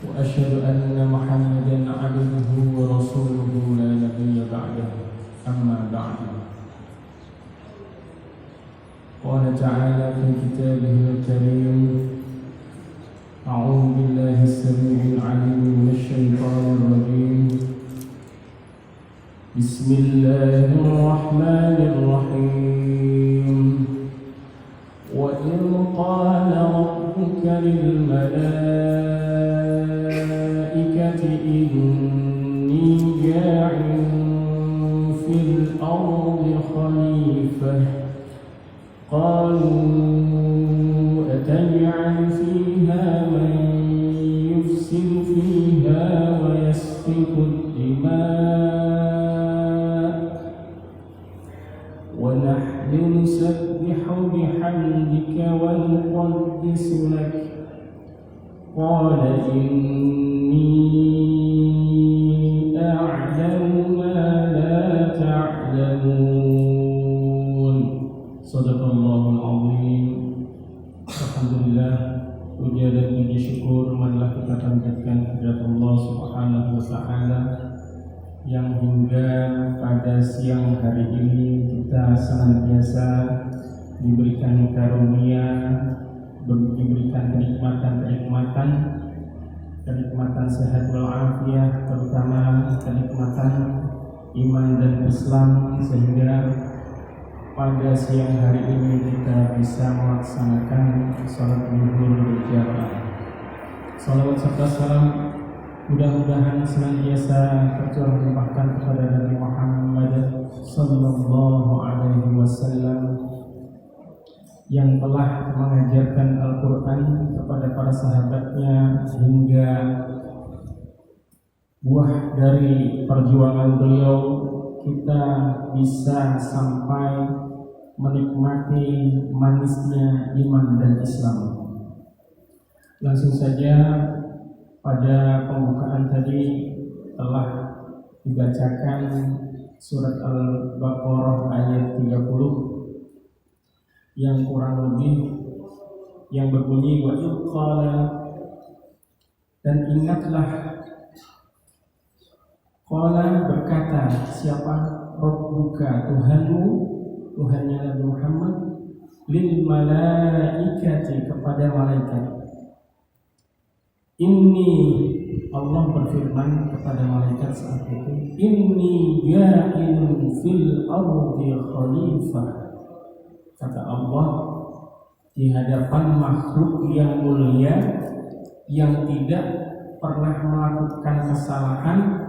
وأشهد أن محمدا عبده ورسوله لا نبي بعده أما بعد قال تعالى في كتابه الكريم أعوذ بالله السميع العليم من الشيطان الرجيم بسم الله الرحمن الرحيم وإذ قال ربك للملائكة إني جاعل في الأرض خليفة قالوا أتجعل فيها من يفسد فيها ويسفك الدماء ونحن نسبح بحمدك ونقدس لك قال إني أعلم ما لا تعلمون صدق الله العظيم. Alhamdulillah, puja dan puji syukur marilah kita panjatkan kepada Allah Subhanahu wa taala yang hingga pada siang hari ini kita senantiasa diberikan karunia, diberikan kenikmatan sehat walafiat, terutama kenikmatan iman dan Islam, sehingga pada siang hari ini kita bisa melaksanakan salat zuhur berjamaah. Salawat serta salam mudah-mudahan senantiasa tercurah limpahkan kepada Nabi Muhammad sallallahu alaihi wasallam yang telah mengajarkan Al-Quran kepada para sahabatnya, hingga buah dari perjuangan beliau kita bisa sampai menikmati manisnya iman dan Islam. Langsung saja, pada pembukaan tadi telah dibacakan surat Al-Baqarah ayat 30 yang kurang lebih yang berbunyi wa qala, dan ingatlah, qala berkata siapa, Rabbuka Tuhanmu, Tuhannya Nabi Muhammad, lil malaikati kepada malaikat. Inni, Allah berfirman kepada malaikat saat itu, inni ja'ilun fil ardi khalifah. Kata Allah di hadapan makhluk yang mulia yang tidak pernah melakukan kesalahan,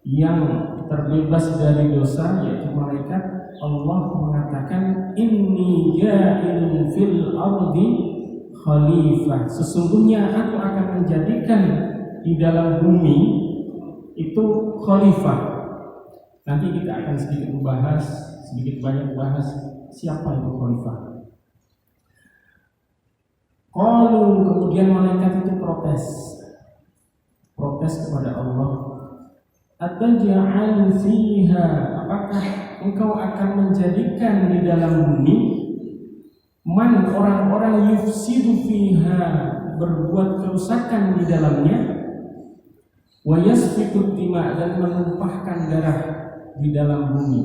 yang terbebas dari dosa, yaitu malaikat, Allah mengatakan inni ja'ilun fil ardi khalifah, sesungguhnya aku akan menjadikan di dalam bumi itu khalifah. Nanti kita akan sedikit banyak bahas siapa itu khalifah. Qalu, kemudian malaikat itu protes kepada Allah, ataj'alu fiha, apakah engkau akan menjadikan di dalam bumi man, orang-orang yufsidu fiha, berbuat kerusakan di dalamnya, wa yasfiku dima, dan menumpahkan darah di dalam bumi,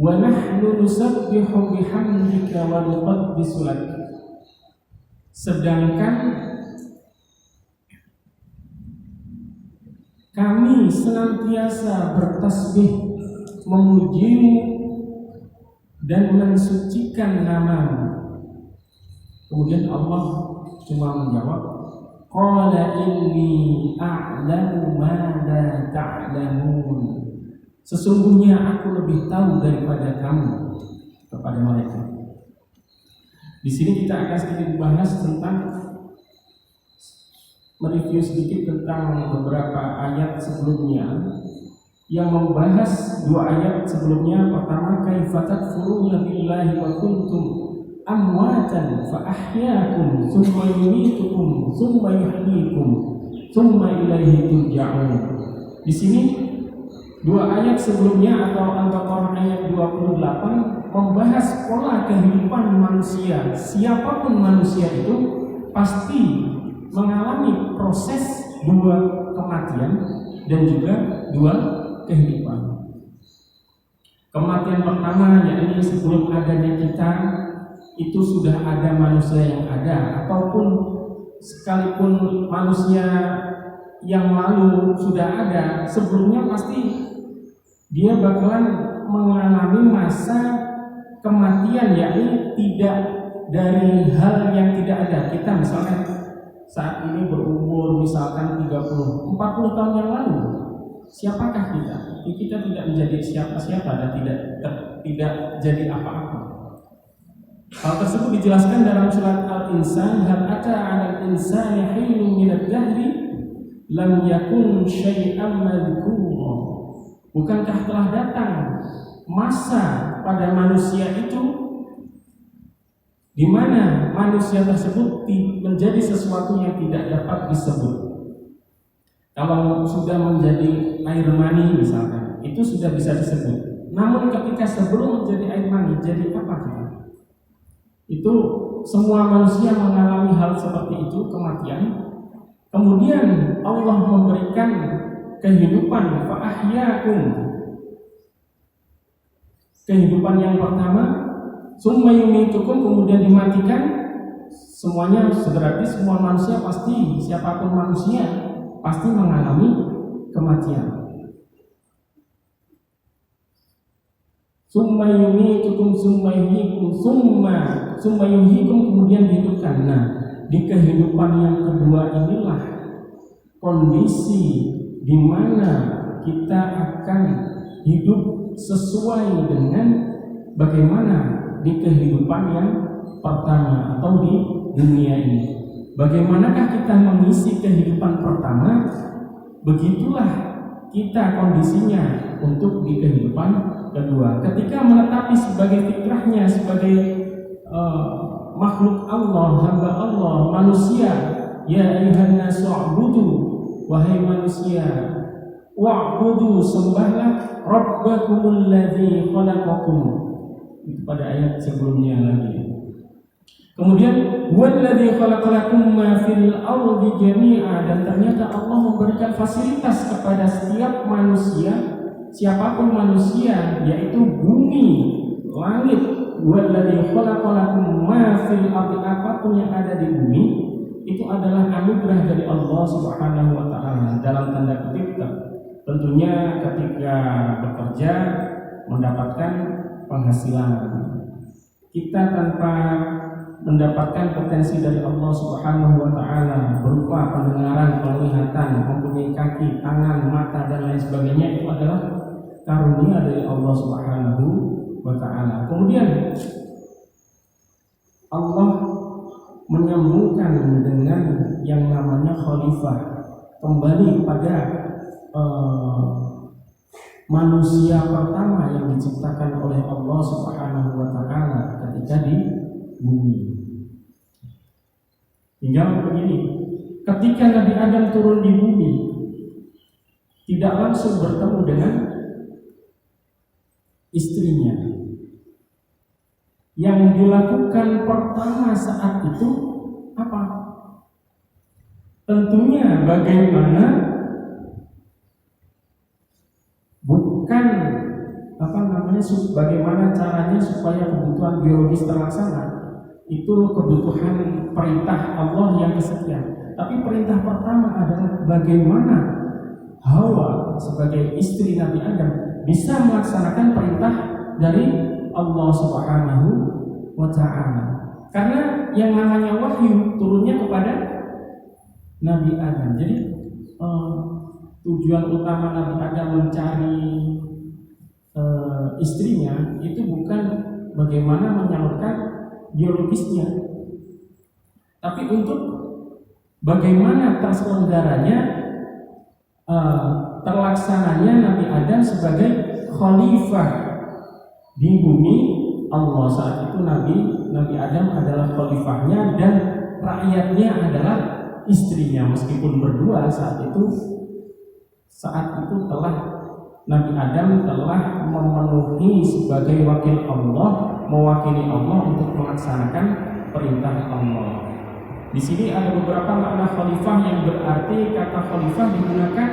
wa nahnu nusabbihu bihamdika wa nuqaddisu lak, sedangkan kami senantiasa bertasbih memujimu dan mensucikan namamu. Kemudian Allah cuma menjawab, qala inni a'lamu ma la ta'lamun, sesungguhnya aku lebih tahu daripada kamu, kepada mereka. Di sini kita akan sedikit bahas tentang, mereview sedikit tentang beberapa ayat sebelumnya yang membahas dua ayat sebelumnya. Pertama, kaifa takfuruna billahi wa kuntum amwatan fa ahyaakum tsumma yumitukum tsumma yuhyikum tsumma ilaihi turja'un. Di sini dua ayat sebelumnya atau Al-Baqarah ayat 28 membahas pola kehidupan manusia. Siapapun manusia itu pasti mengalami proses dua kematian dan juga dua kehidupan. Kematian pertama yakni sebelum adanya kita itu sudah ada manusia yang ada, ataupun sekalipun manusia yang lalu sudah ada, sebelumnya pasti dia bakalan mengalami masa kematian, yakni tidak dari hal yang tidak ada. Kita misalnya saat ini berumur misalkan 30, 40 tahun yang lalu, siapakah kita? Kita tidak menjadi siapa-siapa dan tidak jadi apa-apa. Hal tersebut dijelaskan dalam surat Al-Insan, hal ata 'alal insani hinun minad dahri lam yakun syai'an madhkura. Bukankah telah datang masa pada manusia itu di mana manusia tersebut menjadi sesuatu yang tidak dapat disebut. Kalau sudah menjadi air mani misalkan, itu sudah bisa disebut. Namun ketika sebelum menjadi air mani, jadi apa kita? Itu semua manusia mengalami hal seperti itu, kematian. Kemudian Allah memberikan kehidupan, fa'ahya'kum. Kehidupan yang pertama, summa yumitukum, kemudian dimatikan. Semuanya berarti semua manusia pasti, siapapun manusia pasti mengalami kematian. Summa yumitukum, summa yuhyikum, summa yuhyikum, kemudian dihidupkan. Nah, di kehidupan yang kedua inilah kondisi di mana kita akan hidup sesuai dengan bagaimana di kehidupan yang pertama atau di dunia ini. Bagaimanakah kita mengisi kehidupan pertama, begitulah kita kondisinya untuk di kehidupan kedua. Ketika menetapi sebagai fitrahnya, sebagai makhluk Allah, hamba Allah, manusia, ya ayyuhan nasu u'budu, wahai manusia, wa'budu, sembahlah rabbakumul ladzi khalaqakum. Itu pada ayat sebelumnya lagi. Kemudian walladzi khalaqalakum ma fil ardi jami'a, dan ternyata Allah memberikan fasilitas kepada setiap manusia, siapapun manusia, yaitu bumi, langit. Walladzi khalaqalakum ma fil ardi, apapun yang ada di bumi itu adalah anugerah dari Allah Subhanahu wa taala. Dalam tanda kutip, tentunya ketika bekerja mendapatkan penghasilan. Kita tanpa mendapatkan potensi dari Allah Subhanahu wa taala berupa pendengaran, penglihatan, mempunyai kaki, tangan, mata dan lain sebagainya, itu adalah karunia dari Allah Subhanahu wa taala. Kemudian Allah menyambungkan dengan yang namanya khalifah, kembali pada manusia pertama yang diciptakan oleh Allah Subhanahu wa taala ketika di bumi. Tinggal begini, ketika Nabi Adam turun di bumi, tidak langsung bertemu dengan istrinya. Yang dilakukan pertama saat itu apa? Tentunya bagaimana, bukan bagaimana caranya supaya kebutuhan biologis terlaksana. Itu kebutuhan perintah Allah yang kesekian. Tapi perintah pertama adalah bagaimana Hawa sebagai istri Nabi Adam bisa melaksanakan perintah dari Allah Subhanahu wa ta'ala. Karena yang namanya wahyu turunnya kepada Nabi Adam. Jadi tujuan utama Nabi Adam mencari istrinya itu bukan bagaimana menyalurkan biologisnya, tapi untuk bagaimana terselenggaranya, terlaksananya Nabi Adam sebagai khalifah di bumi Allah. Saat itu Nabi Adam adalah khalifahnya dan rakyatnya adalah istrinya, meskipun berdua saat itu telah Nabi Adam telah memenuhi sebagai wakil Allah, mewakili Allah untuk melaksanakan perintah Allah. Di sini ada beberapa makna khalifah yang berarti kata khalifah digunakan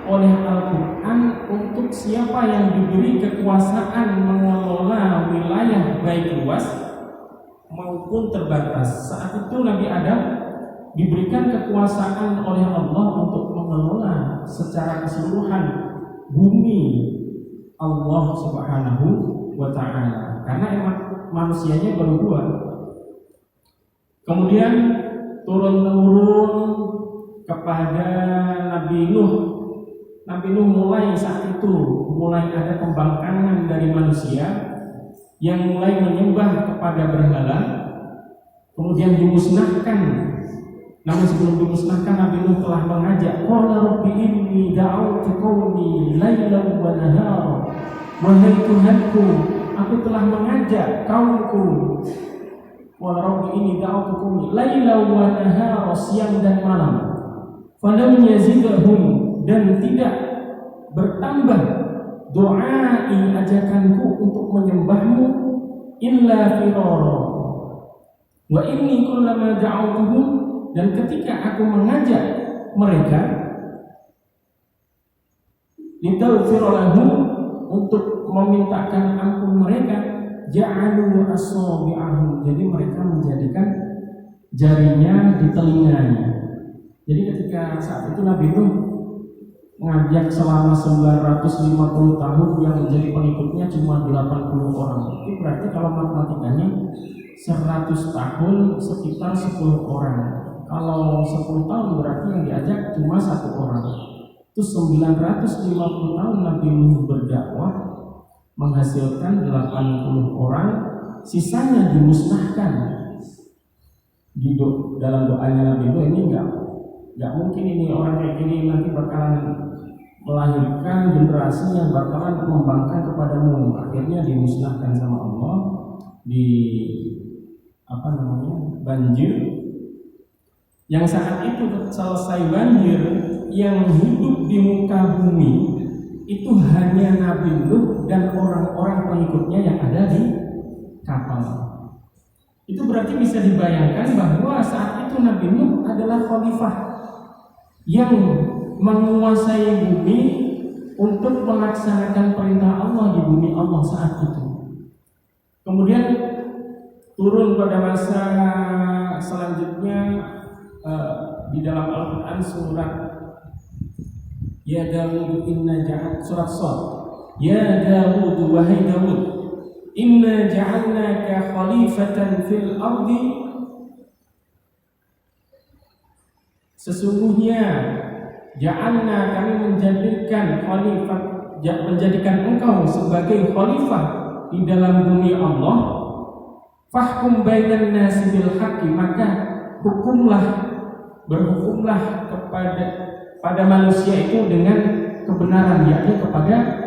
oleh Al-Quran untuk siapa yang diberi kekuasaan mengelola wilayah baik luas maupun terbatas. Saat itu Nabi Adam diberikan kekuasaan oleh Allah untuk mengelola secara keseluruhan bumi Allah Subhanahu wa ta'ala, karena emang manusianya baru dua. Kemudian turun-temurun kepada Nabi Nuh. Nabi Nuh mulai saat itu mulai ada pembangkangan dari manusia yang mulai menyembah kepada berhala, kemudian dimusnahkan. Namun sebelum dimusnahkan, Nabi Nuh telah mengajak, qala rabbi inni da'awtu qaumi lailan wa nahara. Wahai Tuhanku, aku telah mengajak kaumku. Qala rabbi inni da'awtu qaumi lailan wa nahara, siang dan malam. Falam yazidhum, dan tidak bertambah doai ajakanku untuk menyembahmu illa firara. Wa inni kullama da'awtuhum, dan ketika aku mengajak mereka litaghfira lahum, untuk memintakan ampun mereka, ja'alu asabi'ahum, jadi mereka menjadikan jarinya di telinganya. Jadi ketika saat itu Nabi Nuh ngajak selama 950 tahun, yang menjadi pengikutnya cuma 80 orang. Itu berarti kalau matematikanya 100 tahun sekitar 10 orang. Kalau 10 tahun berarti yang diajak cuma 1 orang. Itu 950 tahun Nabi Nuh berdakwah, menghasilkan 80 orang, sisanya dimusnahkan. Dalam doanya Nabi Nuh ini enggak mungkin ini orang kayak gini nanti bakalan melahirkan generasi yang bakalan membangkang kepadamu. Akhirnya dimusnahkan sama Allah di banjir. Yang saat itu selesai banjir, yang hidup di muka bumi itu hanya Nabi Nuh dan orang-orang pengikutnya yang ada di kapal. Itu berarti bisa dibayangkan bahwa saat itu Nabi Nuh adalah khalifah yang menguasai bumi untuk melaksanakan perintah Allah di bumi Allah saat itu. Kemudian turun pada masa selanjutnya di dalam Al-Quran surat Ya Dawud inna ja'al, surat Shad, Ya Dawud, wahai Dawud, inna ja'alnaka khalifatan fil ardi, sesungguhnya ja'alna, kami menjadikan engkau sebagai khalifah di dalam bumi Allah. Fahkum bainan nasi bil haqqi, maka berhukumlah pada manusia itu dengan kebenaran, yakni kepada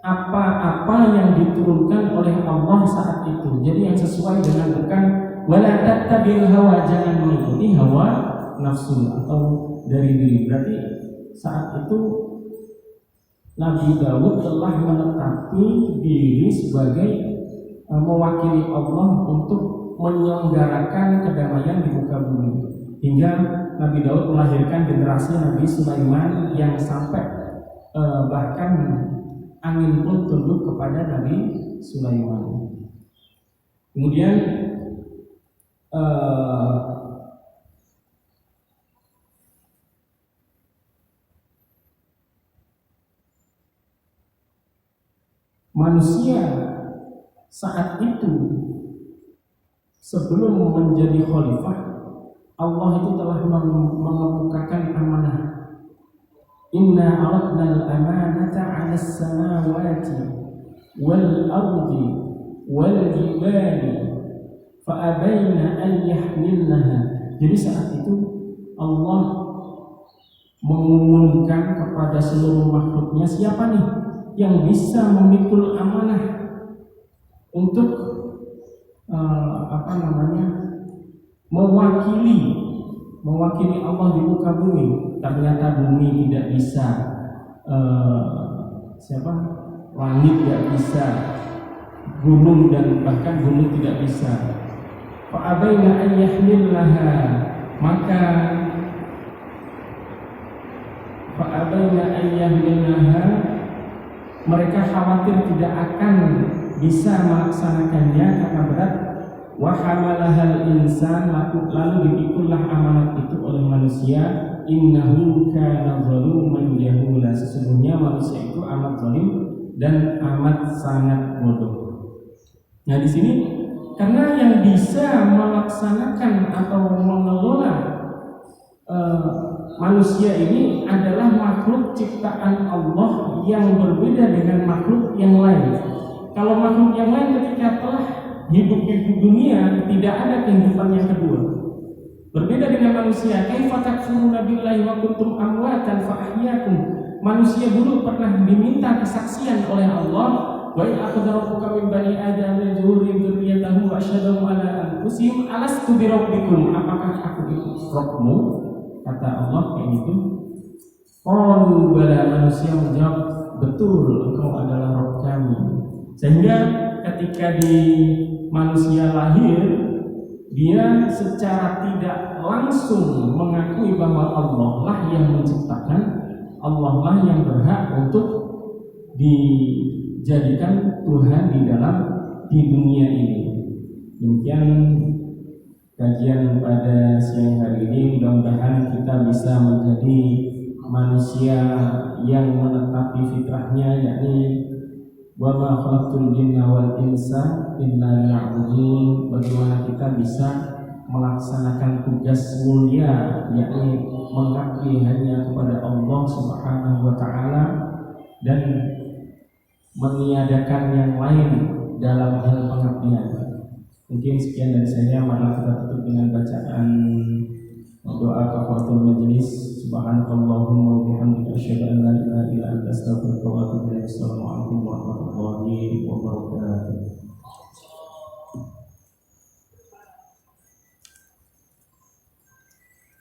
apa-apa yang diturunkan oleh Allah saat itu. Jadi yang sesuai dengan, bukan wala tattabil hawa, jangan mengikuti hawa nafsu atau dari diri. Berarti saat itu Nabi Daud telah menetapi diri sebagai mewakili Allah untuk menyelenggarakan kedamaian di muka bumi, hingga Nabi Daud melahirkan generasi Nabi Sulaiman yang sampai bahkan angin pun tunduk kepada Nabi Sulaiman. Kemudian manusia saat itu sebelum menjadi khalifah, Allah itu telah mengemukakan amanah. Inna aradna al-amanata 'ala as-samawati wal ardi wal jibali fa abaina an yahmilnaha. Jadi saat itu Allah mengumumkan kepada seluruh makhluknya, siapa nih yang bisa memikul amanah untuk mewakili Allah di muka bumi. Ternyata bumi tidak bisa siapa? Langit tidak bisa, gunung dan bahkan gunung tidak bisa. Fa'abaina an yahmilnaha, maka fa'abaina an yahmilnaha, mereka khawatir tidak akan bisa melaksanakannya karena berat. Wa hamalahal insan, lalu dipikullah amanat itu oleh manusia. Innahu kana zaluman jahula, sesungguhnya manusia itu amat zalim dan amat sangat bodoh. Nah di sini karena yang bisa melaksanakan atau mengelola manusia ini adalah makhluk ciptaan Allah yang berbeda dengan makhluk yang lain. Kalau makhluk yang lain ketika telah hidup di dunia tidak ada kehidupan yang kedua. Berbeda dengan manusia. Kaifa takfuruna billahi wa kuntum amwatan fa ahyaakum. Manusia dulu pernah diminta kesaksian oleh Allah, wa in akhadha rabbuka min bani adama min zuhurihim dzurriyyatahum wa asyhadahum ala anfusihim alastu bi rabbikum, apakah aku itu Rabbmu? Kata Allah kayak gitu. Qalu bala, manusia menjawab, betul engkau adalah Rabb kami. Sehingga ketika di manusia lahir, dia secara tidak langsung mengakui bahwa Allah lah yang menciptakan, Allah lah yang berhak untuk dijadikan Tuhan di dunia ini. Demikian kajian pada siang hari ini. Mudah-mudahan kita bisa menjadi manusia yang menetapi fitrahnya, yakni wa ma khalaqtul jinna wal insa illa liya'budun. Bagaimana kita bisa melaksanakan tugas mulia, yakni mengabdi hanya kepada Allah Subhanahu wa taala dan meniadakan yang lain dalam hal pengabdian. Mungkin sekian dari saya. Mari kita tutup dengan bacaan doa kafaratul majelis. Subhanakallahumma wa bihamdika asyhadu an la ilaha illa anta astaghfiruka wa atubu ilaik.